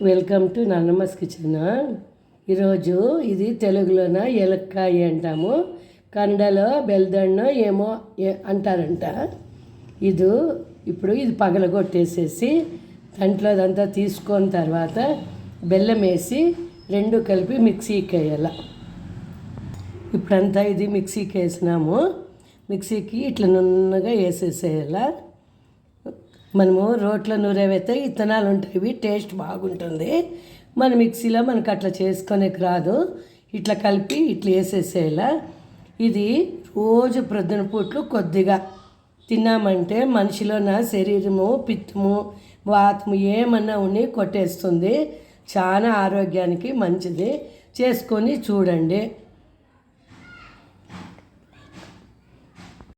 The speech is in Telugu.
Welcome to నాన్నమ్మస్ kitchen. ఈరోజు ఇది తెలుగులోన ఎలక్కాయ అంటాము, కన్నడలో బెల్దన్నో ఏమో అంటారంట. ఇప్పుడు ఇది పగలగొట్టేసేసి దాంట్లో అదంతా తీసుకొని తర్వాత బెల్లం వేసి రెండు కలిపి మిక్సీకి వేయాల. ఇప్పుడంతా ఇది మిక్సీకి వేసినాము. మిక్సీకి ఇట్లా నున్నగా వేసేసేయాల. మనము రోట్లో నూరేవైతే ఇత్తనాలు ఉంటాయి, ఇవి టేస్ట్ బాగుంటుంది. మన మిక్సీలో మనకు అట్లా చేసుకొనేకి రాదు. ఇట్లా కలిపి ఇట్లా వేసేసేయాల. ఇది రోజు ప్రొద్దున పూట్లు కొద్దిగా తిన్నామంటే మనిషిలో నా శరీరము, పిత్తము, వాతము ఏమన్నా ఉండి కొట్టేస్తుంది. చాలా ఆరోగ్యానికి మంచిది. చేసుకొని చూడండి.